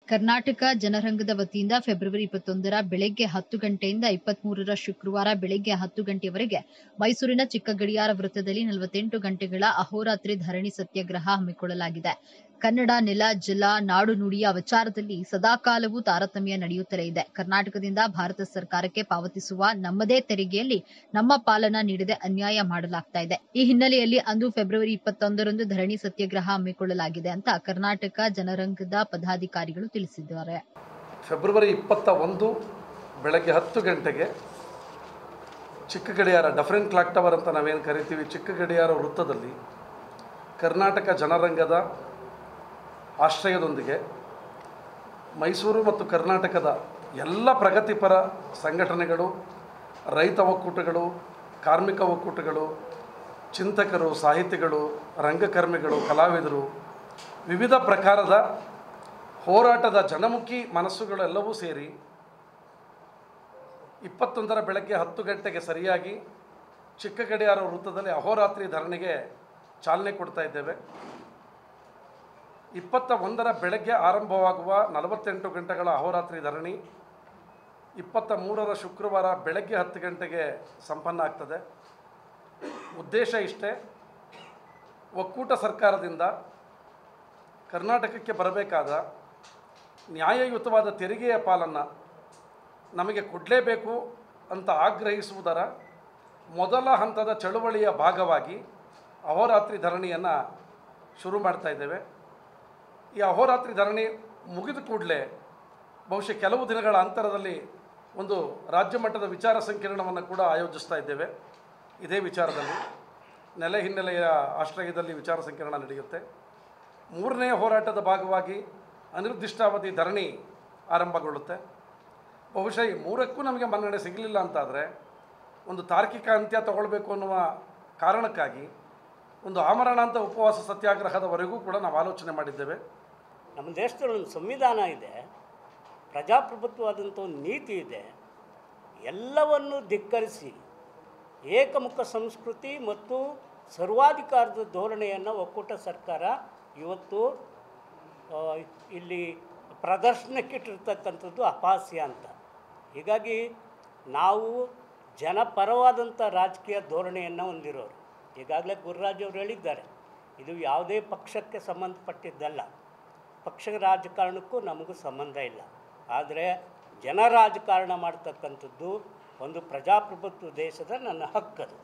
ಕರ್ನಾಟಕ ಜನರಂಗದ ವತಿಯಿಂದ ಫೆಬ್ರವರಿ 21ರ ಬೆಳಗ್ಗೆ 10 ಗಂಟೆಯಿಂದ 23ರ ಶುಕ್ರವಾರ ಬೆಳಗ್ಗೆ 10 ಗಂಟೆಯವರೆಗೆ ಮೈಸೂರಿನ ಚಿಕ್ಕ ಗಡಿಯಾರ ವೃತ್ತದಲ್ಲಿ 48 ಗಂಟೆಗಳ ಅಹೋರಾತ್ರಿ ಧರಣಿ ಸತ್ಯಾಗ್ರಹ ಹಮ್ಮಿಕೊಳ್ಳಲಾಗಿದೆ. ಕನ್ನಡ ನೆಲ, ಜಲ, ನಾಡು, ನುಡಿಯ ವಿಚಾರದಲ್ಲಿ ಸದಾಕಾಲವೂ ತಾರತಮ್ಯ ನಡೆಯುತ್ತಲೇ ಇದೆ. ಕರ್ನಾಟಕದಿಂದ ಭಾರತ ಸರ್ಕಾರಕ್ಕೆ ಪಾವತಿಸುವ ನಮ್ಮದೇ ತೆರಿಗೆಯಲ್ಲಿ ನಮ್ಮ ಪಾಲನ್ನ ನೀಡದೆ ಅನ್ಯಾಯ ಮಾಡಲಾಗ್ತಾ ಇದೆ. ಈ ಹಿನ್ನೆಲೆಯಲ್ಲಿ ಅಂದು ಫೆಬ್ರವರಿ 21ರಂದು ಧರಣಿ ಸತ್ಯಾಗ್ರಹ ಹಮ್ಮಿಕೊಳ್ಳಲಾಗಿದೆ ಅಂತ ಕರ್ನಾಟಕ ಜನರಂಗದ ಪದಾಧಿಕಾರಿಗಳು ತಿಳಿಸಿದ್ದಾರೆ. ಫೆಬ್ರವರಿ 21 ಬೆಳಗ್ಗೆ 10 ಗಂಟೆಗೆ ಚಿಕ್ಕ ಗಡಿಯಾರ ಡಿಫರೆಂಟ್ ಕ್ಲಾಕ್ ಟವರ್ ಅಂತ ನಾವೇನು ಕರಿತೀವಿ, ಚಿಕ್ಕ ಗಡಿಯಾರ ವೃತ್ತದಲ್ಲಿ ಕರ್ನಾಟಕ ಜನರಂಗದ ಆಶ್ರಯದೊಂದಿಗೆ ಮೈಸೂರು ಮತ್ತು ಕರ್ನಾಟಕದ ಎಲ್ಲ ಪ್ರಗತಿಪರ ಸಂಘಟನೆಗಳು, ರೈತ ಒಕ್ಕೂಟಗಳು, ಕಾರ್ಮಿಕ ಒಕ್ಕೂಟಗಳು, ಚಿಂತಕರು, ಸಾಹಿತಿಗಳು, ರಂಗಕರ್ಮಿಗಳು, ಕಲಾವಿದರು, ವಿವಿಧ ಪ್ರಕಾರದ ಹೋರಾಟದ ಜನಮುಖಿ ಮನಸ್ಸುಗಳೆಲ್ಲವೂ ಸೇರಿ 21ರ ಬೆಳಗ್ಗೆ 10 ಗಂಟೆಗೆ ಸರಿಯಾಗಿ ಚಿಕ್ಕ ಗಡಿಯಾರ ವೃತ್ತದಲ್ಲಿ ಅಹೋರಾತ್ರಿ ಧರಣಿಗೆ ಚಾಲನೆ ಕೊಡ್ತಾ ಇದ್ದೇವೆ. 21ರ ಬೆಳಗ್ಗೆ ಆರಂಭವಾಗುವ 48 ಗಂಟೆಗಳ ಅಹೋರಾತ್ರಿ ಧರಣಿ 23ರ ಶುಕ್ರವಾರ ಬೆಳಗ್ಗೆ 10 ಗಂಟೆಗೆ ಸಂಪನ್ನ ಆಗ್ತದೆ. ಉದ್ದೇಶ ಇಷ್ಟೇ: ಒಕ್ಕೂಟ ಸರ್ಕಾರದಿಂದ ಕರ್ನಾಟಕಕ್ಕೆ ಬರಬೇಕಾದ ನ್ಯಾಯಯುತವಾದ ತೆರಿಗೆಯ ಪಾಲನ್ನು ನಮಗೆ ಕೊಡಲೇಬೇಕು ಅಂತ ಆಗ್ರಹಿಸುವುದರ ಮೊದಲ ಹಂತದ ಚಳುವಳಿಯ ಭಾಗವಾಗಿ ಅಹೋರಾತ್ರಿ ಧರಣಿಯನ್ನು ಶುರು ಮಾಡ್ತಾ ಇದ್ದೇವೆ. ಈ ಅಹೋರಾತ್ರಿ ಧರಣಿ ಮುಗಿದ ಕೂಡಲೇ ಬಹುಶಃ ಕೆಲವು ದಿನಗಳ ಅಂತರದಲ್ಲಿ ಒಂದು ರಾಜ್ಯ ಮಟ್ಟದ ವಿಚಾರ ಸಂಕಿರಣವನ್ನು ಕೂಡ ಆಯೋಜಿಸ್ತಾ ಇದ್ದೇವೆ. ಇದೇ ವಿಚಾರದಲ್ಲಿ ನೆಲೆ ಹಿನ್ನೆಲೆಯ ಆಶ್ರಯದಲ್ಲಿ ವಿಚಾರ ಸಂಕಿರಣ ನಡೆಯುತ್ತೆ. 3ನೇ ಹೋರಾಟದ ಭಾಗವಾಗಿ ಅನಿರ್ದಿಷ್ಟಾವಧಿ ಧರಣಿ ಆರಂಭಗೊಳ್ಳುತ್ತೆ. ಬಹುಶಃ ಈ 3ಕ್ಕೂ ನಮಗೆ ಮನ್ನಣೆ ಸಿಗಲಿಲ್ಲ ಅಂತಾದರೆ ಒಂದು ತಾರ್ಕಿಕ ಅಂತ್ಯ ತಗೊಳ್ಬೇಕು ಅನ್ನುವ ಕಾರಣಕ್ಕಾಗಿ ಒಂದು ಆಮರಣಾಂತ ಉಪವಾಸ ಸತ್ಯಾಗ್ರಹದವರೆಗೂ ಕೂಡ ನಾವು ಆಲೋಚನೆ ಮಾಡಿದ್ದೇವೆ. ನಮ್ಮ ದೇಶದಲ್ಲಿ ಒಂದು ಸಂವಿಧಾನ ಇದೆ, ಪ್ರಜಾಪ್ರಭುತ್ವವಾದಂಥ ಒಂದು ನೀತಿ ಇದೆ. ಎಲ್ಲವನ್ನು ಧಿಕ್ಕರಿಸಿ ಏಕಮುಖ ಸಂಸ್ಕೃತಿ ಮತ್ತು ಸರ್ವಾಧಿಕಾರದ ಧೋರಣೆಯನ್ನು ಒಕ್ಕೂಟ ಸರ್ಕಾರ ಇವತ್ತು ಇಲ್ಲಿ ಪ್ರದರ್ಶನಕ್ಕಿಟ್ಟಿರ್ತಕ್ಕಂಥದ್ದು ಅಪಹಾಸ್ಯ ಅಂತ. ಹೀಗಾಗಿ ನಾವು ಜನಪರವಾದಂಥ ರಾಜಕೀಯ ಧೋರಣೆಯನ್ನು ಹೊಂದಿರೋರು. ಈಗಾಗಲೇ ಗುರುರಾಜ್ ಅವರು ಹೇಳಿದ್ದಾರೆ, ಇದು ಯಾವುದೇ ಪಕ್ಷಕ್ಕೆ ಸಂಬಂಧಪಟ್ಟಿದ್ದಲ್ಲ, ಪಕ್ಷ ರಾಜಕಾರಣಕ್ಕೂ ನಮಗೂ ಸಂಬಂಧ ಇಲ್ಲ. ಆದರೆ ಜನ ರಾಜಕಾರಣ ಮಾಡ್ತಕ್ಕಂಥದ್ದು ಒಂದು ಪ್ರಜಾಪ್ರಭುತ್ವ ದೇಶದ ನನ್ನ ಹಕ್ಕದು.